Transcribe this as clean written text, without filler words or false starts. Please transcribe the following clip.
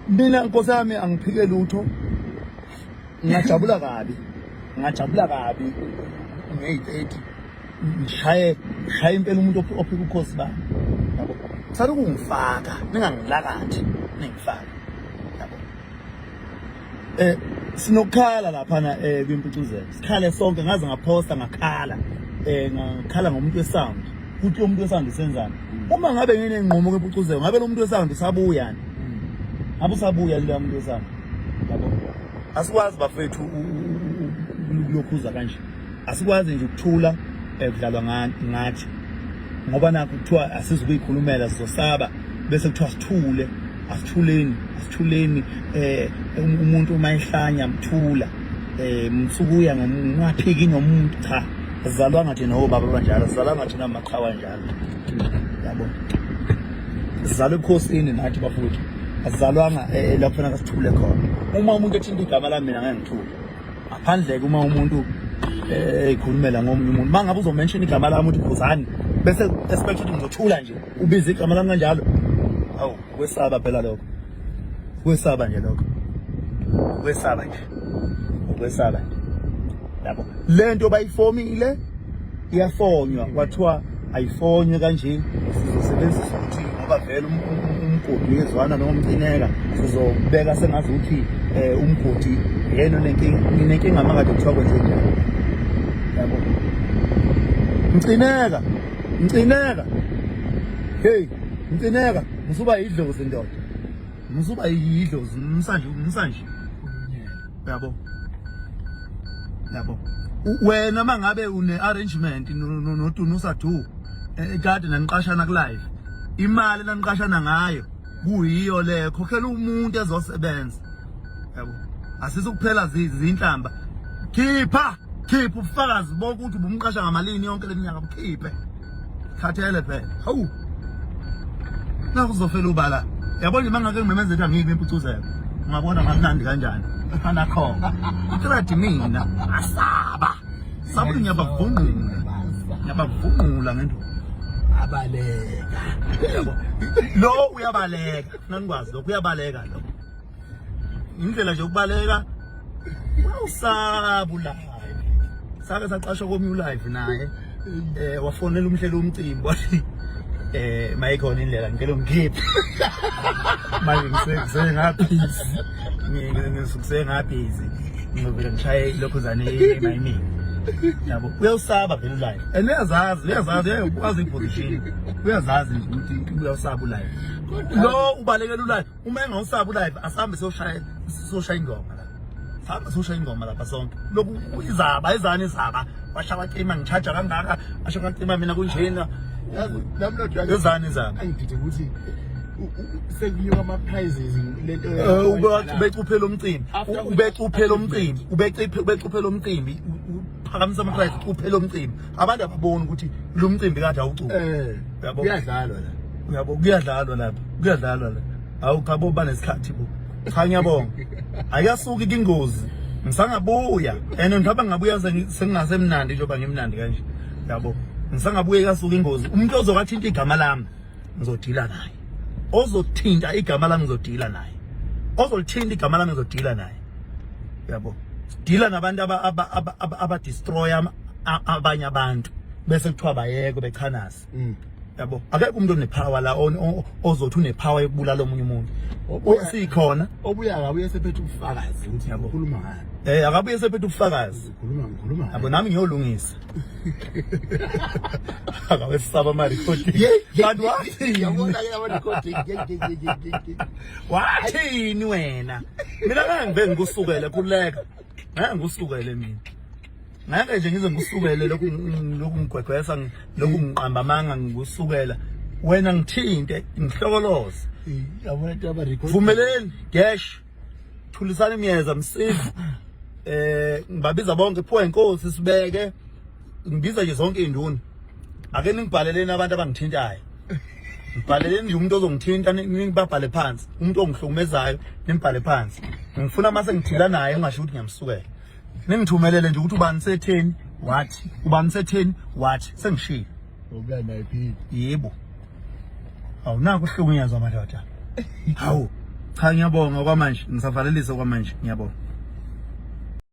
mina Nkosi yami angiphike lutho ngajabula kabi nge-8:30 ngishaye impela umuntu ophika ukhosi bami yabo sathi ukungifaka ningangilakathi ningifaka yabo sinokhala lapha na kwimpucuzelo sikhale sonke ngaze ngaphosta ngakhala ngakhala ngomuntu wesound ukuthi umuntu wesound senzani uma ngabe ngine ngqomo kwimpucuzelo ngabe lo muntu wesound usabuya yani abusabuya lo muntu wesound yabo asikwazi bafethu ukulokhuza kanje asikwazi nje ukuthula ekudlalwa ngathi ngoba nakho kuthiwa asizukuyikhulumela sizosaba bese kuthiwa sithule asithuleni umuntu uma ehlanya mthula msukuya ngaphiki nomuntu cha sizalwa ngathi no baba banjalo sizalwa ngathi namaqhawa njalo yabo sizalwa ebukhosini nathi bafuthu asizalwanga lapho kufanele sithule khona uma umuntu ethinta igama lami mina ngeke ngithule ngaphandle uma umuntu ekhulumela ngomunye umuntu mangabe uzomention igama lami uthi Khuzani bese expect ukuthi ngizothula nje ubize igama lami kanjalo awu kwesaba phela lokho kwesaba nje lokho kwesaba nje yabo lento bayifomile iyafonywa kwathiwa ayifonywe kanje sizosebenzisa ukuthi ngoba vele umgodi wezwana noma umcineka sizobeka sengazi ukuthi umgodi yena nenkinga mangade kuthiwa kwenze njalo yabo Mcineka hey Mcineka musuba idlozi ndoda musuba idlozi umsanje yabo wena mangabe une arrangement noTunusadu ekade naniqashana ku live imali naniqashana ngayo kuyiyo le khokhela umuntu ezosebenza yabo asisukuphela izinhlamba khipha ubufakazi bokuthi ubumqasha ngamalini yonke leminyaka bukhiphe khathele phela hawu nakuzofela ubala yabona mangake ngimemeze ethi angibe impucuzelo ungabona ngamnandi kanjani efana khona utrathi mina asaba sabuthi ngiyabavungula ngento abaleka yabo lo uyabaleka nanikwazi lokho uyabaleka lo indlela nje ukubaleka usabula sake saqashwa komu live naye wafonela umhlelo umcimbi wathi mayikhona indlela ngicela ungikhiphe manje ngisengaphizi ngisukusengaphizi ngivela ngishaye lokhuzane emayini yabo uyawusaba vele live and uyazazi uyakwazi iposition uyazazi nje ukuthi uyawusaba live lo ubalekela live uma engawusaba live asambe soshaya ingoma la samba soshaya ingoma lapha sonke lokhu izaba izaba washaka cima ngicharge kangaka washaka cima mina kunjena namhlanje yozani izaba angidithi ukuthi sekuyiwa ama prizes lento ubecuphela umcimbi phakamisa ama prize ucuphela umcimbi abantu ababona ukuthi lo mcimbi kade awucupa yabo kuyadlalwa la uyabo kuyadlalwa lapha awukhabo banesikhathi bo cha ngiyabonga ayasuka ingozi ngisangabuya ngiphaba ngabuya sengingasemnandi njengoba ngimnandi kanje yabo ngisangabuye kasuka ingozi umuntu ozokathinta igama lami ngizodila naye ozothinta igama lami ngizodila naye ozolithinta igama lami ngizodila naye yabo dila nabantu aba destroy abanye abantu bese kuthiwa bayeke bechanasi yabo akekho umuntu onepower la ozothi unepower yokubulala omunye umuntu sikhona akabuye sephethe ubufakazi ukuthi ukhuluma ngani akabuye sephethe ubufakazi ukhuluma yabo nami ngiyolungisa akawesaba ama recording kanti yabona ke ama recording wathini wena mina ngangibe ngikusukele kuleka ngusukele mina ngeke nje ngize ngikusukele lokhu ngigwegwesa lokhu ngiqamba amanga ngikusukela wena ngithinte ngihlokoloza yabona into aba record vumeleni dash thulisana imiyeza msizi ngibabiza bonke pho inkosi sibeke ngibiza nje zonke induna ake ningibhaleleni abantu abangithintayo ngibhaleleni nje umuntu ozongithinta ningibabhale phansi umuntu ongihlukumezayo nimbhale phansi ngifuna mase ngithila naye ungasho ukuthi ngiyamsukela ningithumelele nje ukuthi ubani setheni wathi sengishilo ubula nayiphini yebo awunako uhlukunyezwa madoda hawu Cha ngiyabonga kwamanje, ngisavalelisa kwamanje, ngiyabonga.